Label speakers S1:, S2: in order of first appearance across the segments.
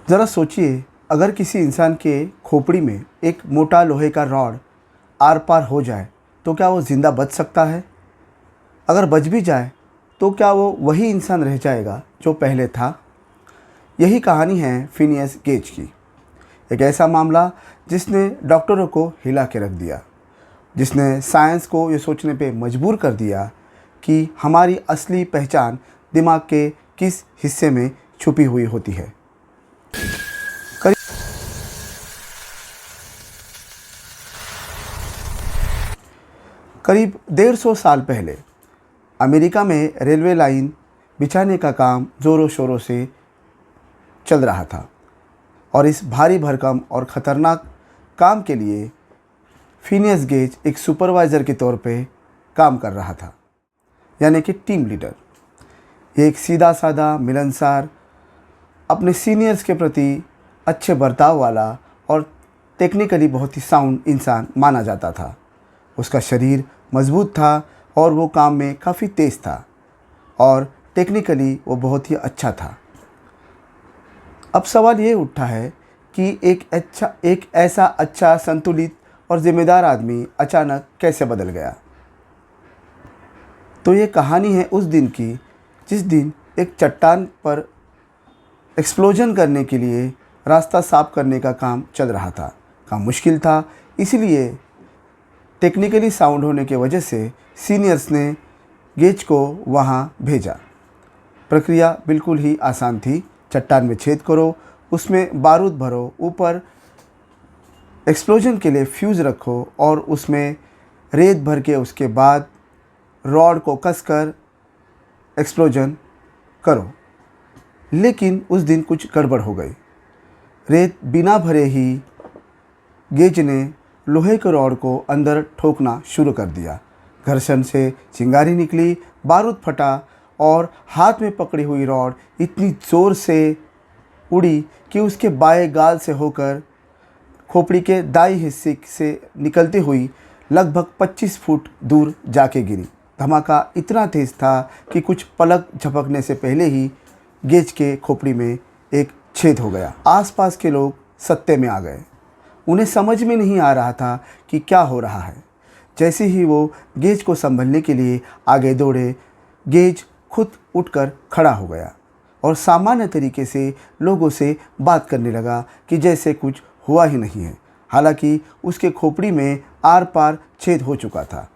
S1: ज़रा सोचिए, अगर किसी इंसान के खोपड़ी में एक मोटा लोहे का रॉड आर पार हो जाए तो क्या वो ज़िंदा बच सकता है? अगर बच भी जाए तो क्या वो वही इंसान रह जाएगा जो पहले था? यही कहानी है फिनियस गेज की। एक ऐसा मामला जिसने डॉक्टरों को हिला के रख दिया, जिसने साइंस को ये सोचने पे मजबूर कर दिया कि हमारी असली पहचान दिमाग के किस हिस्से में छुपी हुई होती है। करीब 150 साल पहले अमेरिका में रेलवे लाइन बिछाने का काम ज़ोरों शोरों से चल रहा था और इस भारी भरकम और ख़तरनाक काम के लिए फिनियस गेज एक सुपरवाइज़र के तौर पे काम कर रहा था, यानी कि टीम लीडर। ये एक सीधा साधा, मिलनसार, अपने सीनियर्स के प्रति अच्छे बर्ताव वाला और टेक्निकली बहुत ही साउंड इंसान माना जाता था। उसका शरीर मजबूत था और वो काम में काफ़ी तेज़ था और टेक्निकली वो बहुत ही अच्छा था। अब सवाल ये उठा है कि एक ऐसा अच्छा, संतुलित और ज़िम्मेदार आदमी अचानक कैसे बदल गया। तो ये कहानी है उस दिन की जिस दिन एक चट्टान पर एक्सप्लोजन करने के लिए रास्ता साफ करने का काम चल रहा था। काम मुश्किल था, इसलिए टेक्निकली साउंड होने की वजह से सीनियर्स ने गेज को वहाँ भेजा। प्रक्रिया बिल्कुल ही आसान थी। चट्टान में छेद करो, उसमें बारूद भरो, ऊपर एक्सप्लोजन के लिए फ्यूज़ रखो और उसमें रेत भर के उसके बाद रॉड को कसकर एक्सप्लोजन करो। लेकिन उस दिन कुछ गड़बड़ हो गई। रेत बिना भरे ही गेज ने लोहे के रॉड को अंदर ठोकना शुरू कर दिया। घर्षण से चिंगारी निकली, बारूद फटा और हाथ में पकड़ी हुई रॉड इतनी ज़ोर से उड़ी कि उसके बाएं गाल से होकर खोपड़ी के दाई हिस्से से निकलती हुई लगभग 25 फुट दूर जाके गिरी। धमाका इतना तेज़ था कि कुछ पलक झपकने से पहले ही गेज के खोपड़ी में एक छेद हो गया। आसपास के लोग सत्ते में आ गए। उन्हें समझ में नहीं आ रहा था कि क्या हो रहा है। जैसे ही वो गेज को संभलने के लिए आगे दौड़े, गेज खुद उठकर खड़ा हो गया और सामान्य तरीके से लोगों से बात करने लगा कि जैसे कुछ हुआ ही नहीं है, हालांकि उसके खोपड़ी में आर पार छेद हो चुका था।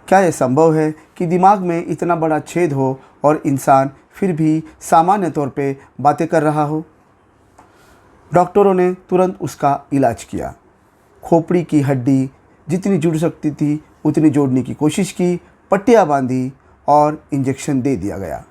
S1: क्या यह संभव है कि दिमाग में इतना बड़ा छेद हो और इंसान फिर भी सामान्य तौर पे बातें कर रहा हो? डॉक्टरों ने तुरंत उसका इलाज किया। खोपड़ी की हड्डी जितनी जुड़ सकती थी उतनी जोड़ने की कोशिश की, पट्टियाँ बांधी और इंजेक्शन दे दिया गया।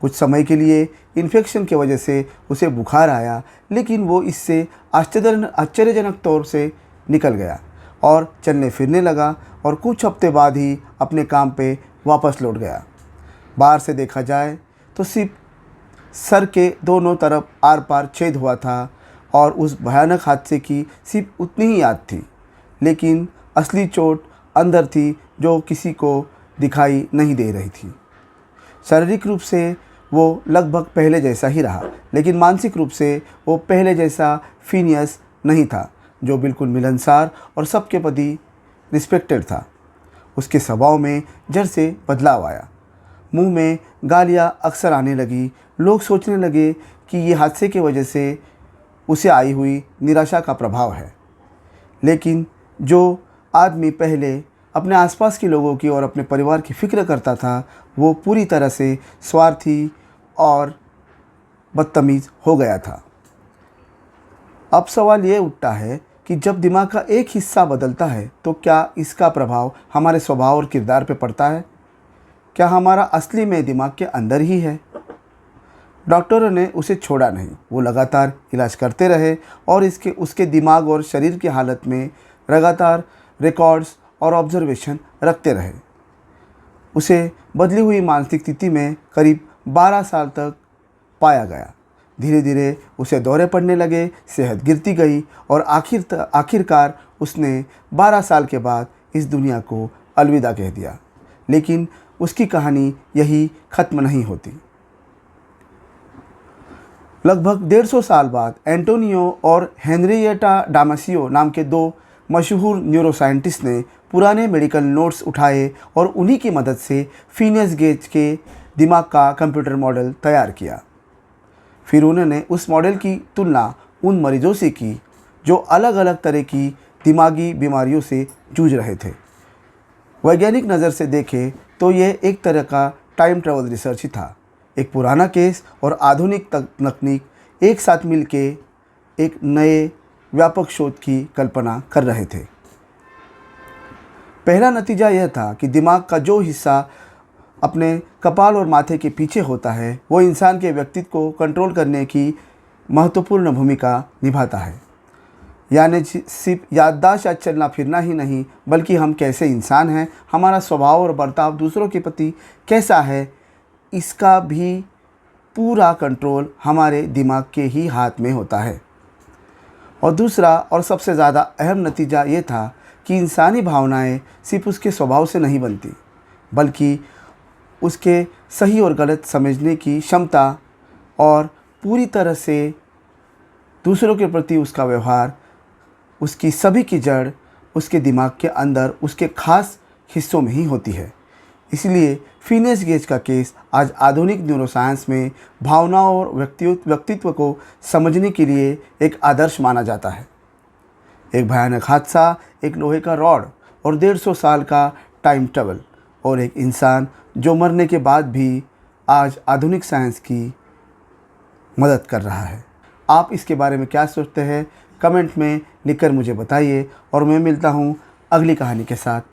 S1: कुछ समय के लिए इन्फेक्शन की वजह से उसे बुखार आया, लेकिन वो इससे आश्चर्यजनक तौर से निकल गया और चलने फिरने लगा और कुछ हफ्ते बाद ही अपने काम पे वापस लौट गया। बाहर से देखा जाए तो सिर्फ सर के दोनों तरफ आर पार छेद हुआ था और उस भयानक हादसे की सिर्फ उतनी ही याद थी, लेकिन असली चोट अंदर थी जो किसी को दिखाई नहीं दे रही थी। शारीरिक रूप से वो लगभग पहले जैसा ही रहा, लेकिन मानसिक रूप से वो पहले जैसा फिनियस नहीं था, जो बिल्कुल मिलनसार और सबके प्रति रिस्पेक्टेड था। उसके स्वभाव में जड़ से बदलाव आया। मुंह में गालियाँ अक्सर आने लगी। लोग सोचने लगे कि ये हादसे की वजह से उसे आई हुई निराशा का प्रभाव है। लेकिन जो आदमी पहले अपने आसपास के लोगों की और अपने परिवार की फ़िक्र करता था, वो पूरी तरह से स्वार्थी और बदतमीज़ हो गया था। अब सवाल ये उठता है कि जब दिमाग का एक हिस्सा बदलता है तो क्या इसका प्रभाव हमारे स्वभाव और किरदार पर पड़ता है? क्या हमारा असली में दिमाग के अंदर ही है? डॉक्टरों ने उसे छोड़ा नहीं। वो लगातार इलाज करते रहे और उसके दिमाग और शरीर की हालत में लगातार रिकॉर्ड्स और ऑब्जर्वेशन रखते रहे। उसे बदली हुई मानसिक स्थिति में करीब 12 साल तक पाया गया। धीरे धीरे उसे दौरे पड़ने लगे, सेहत गिरती गई और आखिरकार उसने 12 साल के बाद इस दुनिया को अलविदा कह दिया। लेकिन उसकी कहानी यही ख़त्म नहीं होती। लगभग 150 साल बाद एंटोनियो और हेनरिएटा डामासियो नाम के दो मशहूर न्यूरोसाइंटिस्ट ने पुराने मेडिकल नोट्स उठाए और उन्हीं की मदद से फिनियस गेज के दिमाग का कंप्यूटर मॉडल तैयार किया। फिर उन्होंने उस मॉडल की तुलना उन मरीजों से की जो अलग अलग तरह की दिमागी बीमारियों से जूझ रहे थे। वैज्ञानिक नज़र से देखें तो यह एक तरह का टाइम ट्रैवल रिसर्च ही था। एक पुराना केस और आधुनिक तकनीक एक साथ मिलके एक नए व्यापक शोध की कल्पना कर रहे थे। पहला नतीजा यह था कि दिमाग का जो हिस्सा अपने कपाल और माथे के पीछे होता है वो इंसान के व्यक्तित्व को कंट्रोल करने की महत्वपूर्ण भूमिका निभाता है। यानी सिर्फ याददाश्त या चलना फिरना ही नहीं, बल्कि हम कैसे इंसान हैं, हमारा स्वभाव और बर्ताव दूसरों के प्रति कैसा है, इसका भी पूरा कंट्रोल हमारे दिमाग के ही हाथ में होता है। और दूसरा और सबसे ज़्यादा अहम नतीजा ये था कि इंसानी भावनाएं सिर्फ उसके स्वभाव से नहीं बनती, बल्कि उसके सही और गलत समझने की क्षमता और पूरी तरह से दूसरों के प्रति उसका व्यवहार, उसकी सभी की जड़ उसके दिमाग के अंदर उसके खास हिस्सों में ही होती है। इसलिए फिनियस गेज का केस आज आधुनिक न्यूरोसाइंस में भावनाओं और व्यक्तित्व को समझने के लिए एक आदर्श माना जाता है। एक भयानक हादसा, एक लोहे का रॉड और 150 साल का टाइम ट्रैवल, और एक इंसान जो मरने के बाद भी आज आधुनिक साइंस की मदद कर रहा है। आप इसके बारे में क्या सोचते हैं? कमेंट में लिखकर मुझे बताइए और मैं मिलता हूँ अगली कहानी के साथ।